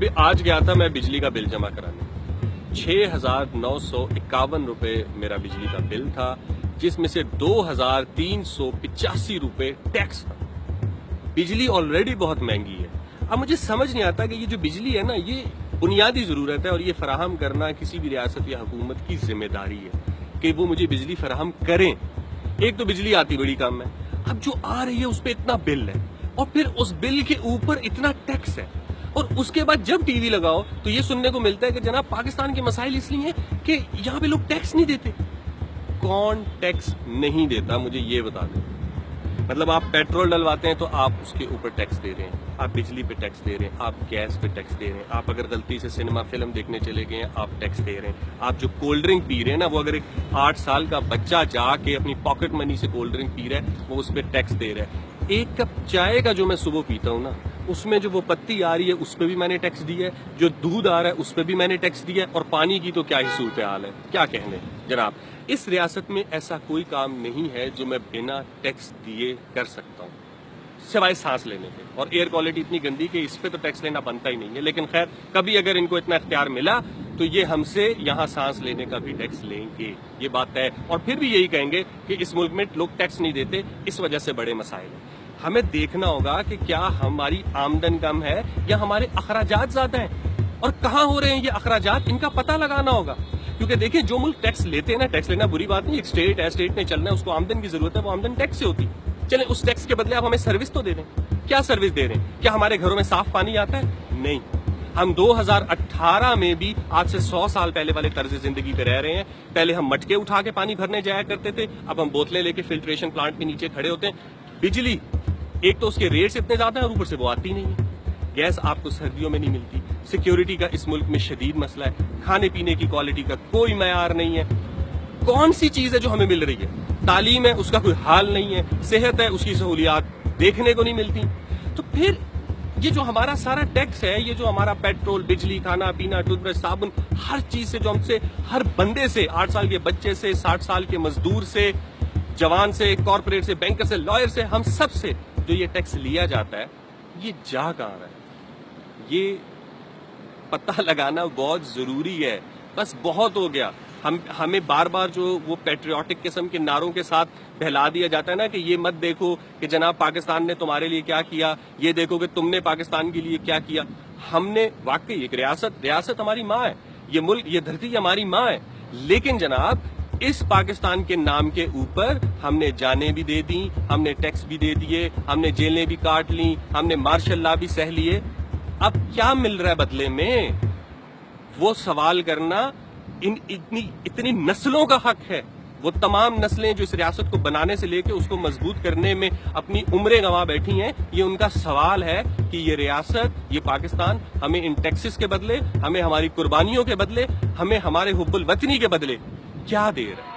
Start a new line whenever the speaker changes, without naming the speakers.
अभी आज गया था मैं बिजली का बिल जमा कराने, 6,951 रुपए मेरा बिजली का बिल था, जिसमें से 2,385 रुपए टैक्स था। बिजली ऑलरेडी बहुत महंगी है। अब मुझे समझ नहीं आता कि ये जो बिजली है ना, ये बुनियादी जरूरत है और ये फराहम करना किसी भी रियासत या हुकूमत की जिम्मेदारी है कि वो मुझे बिजली फराहम करें। एक तो बिजली आती बड़ी कम है, अब जो आ रही है उस पर इतना बिल है और फिर उस बिल के ऊपर इतना टैक्स है, और उसके बाद जब टीवी लगाओ तो ये सुनने को मिलता है कि जनाब पाकिस्तान के मसाइल इसलिए हैं कि यहाँ पे लोग टैक्स नहीं देते। कौन टैक्स नहीं देता, मुझे ये बता दें। मतलब आप पेट्रोल डलवाते हैं तो आप उसके ऊपर टैक्स दे रहे हैं, आप बिजली पे टैक्स दे रहे हैं, आप गैस पे टैक्स दे रहे हैं, आप अगर गलती से सिनेमा फिल्म देखने चले गए हैं आप टैक्स दे रहे हैं, आप जो कोल्ड ड्रिंक पी रहे हैं ना, वो अगर एक 8 साल का बच्चा जाके अपनी पॉकेट मनी से कोल्ड ड्रिंक पी रहा है वो उस पर टैक्स दे रहा है। एक कप चाय का जो मैं सुबह पीता हूँ ना, उसमें जो वो पत्ती आ रही है उस पर भी मैंने टैक्स दिया है, जो दूध आ रहा है उस पर भी मैंने टैक्स दिया है, और पानी की तो क्या ही सूरत हाल है, क्या कहने जनाब। इस रियासत में ऐसा कोई काम नहीं है जो मैं बिना टैक्स दिए कर सकता हूँ, सिवाय सांस लेने के। और एयर क्वालिटी इतनी गंदी कि इस पे तो टैक्स लेना बनता ही नहीं है, लेकिन खैर कभी अगर इनको इतना इख्तियार मिला तो ये हमसे यहाँ सांस लेने का भी टैक्स लेंगे, ये बात है। और फिर भी यही कहेंगे कि इस मुल्क में लोग टैक्स नहीं देते, इस वजह से बड़े मसाइल हैं। हमें देखना होगा कि क्या हमारी आमदन कम है या हमारे अखराजात ज्यादा हैं, और कहाँ हो रहे हैं ये अखराजात, इनका पता लगाना होगा। क्योंकि देखिए, जो मुल्क टैक्स लेते हैं ना, टैक्स लेना बुरी बात नहीं, एक स्टेट है, स्टेट ने चलना है, उसको आमदन की जरूरत है, वो आमदन टैक्स से होती है। चले उस टैक्स के बदले आप हमें सर्विस तो दे दें। क्या सर्विस दे रहे हैं? क्या हमारे घरों में साफ पानी आता है? नहीं। हम 2018 में भी आज से 100 साल पहले वाले तर्ज जिंदगी पे रह रहे हैं। पहले हम मटके उठा के पानी भरने जाया करते थे, अब हम बोतलें लेके फिल्ट्रेशन प्लांट के नीचे खड़े होते हैं। बिजली एक तो उसके रेट्स इतने ज्यादा हैं और ऊपर से वो आती नहीं है। गैस आपको सर्दियों में नहीं मिलती। सिक्योरिटी का इस मुल्क में शदीद मसला है। खाने पीने की क्वालिटी का कोई मयार नहीं है। कौन सी चीज है जो हमें मिल रही है? तालीम है, उसका कोई हाल नहीं है। सेहत है, उसकी सहूलियात देखने को नहीं मिलती। तो फिर ये जो हमारा सारा टैक्स है, ये जो हमारा पेट्रोल, बिजली, खाना पीना, टूथब्रश, साबुन, हर चीज से जो हमसे, हर बंदे से, 8 साल के बच्चे से, 60 साल के मजदूर से, जवान से, कॉर्पोरेट से, बैंकर से, लॉयर से, हम सब से जो ये टैक्स लिया जाता है, ये जा कहाँ रहा है? ये पता लगाना बहुत जरूरी है। बस बहुत हो गया। हमें बार बार जो वो पैट्रियोटिक किस्म के नारों के साथ बहला दिया जाता है ना कि ये मत देखो कि जनाब पाकिस्तान ने तुम्हारे लिए क्या किया, ये देखो कि तुमने पाकिस्तान के लिए क्या किया। हमने वाकई एक रियासत हमारी माँ है, ये मुल्क, ये धरती हमारी माँ है, लेकिन जनाब इस पाकिस्तान के नाम के ऊपर हमने जानें भी दे दी, हमने टैक्स भी दे दिए, हमने जेलें भी काट ली, हमने मार्शल लॉ भी सह लिए। अब क्या मिल रहा है बदले में? वो सवाल करना इतनी नस्लों का हक है। वो तमाम नस्लें जो इस रियासत को बनाने से लेके उसको मजबूत करने में अपनी उम्रें गंवा बैठी हैं, ये उनका सवाल है कि ये रियासत, ये पाकिस्तान हमें इन टैक्सेस के बदले, हमें हमारी कुर्बानियों के बदले, हमें हमारे हुब्बुल वतनी के बदले क्या दे रहा है।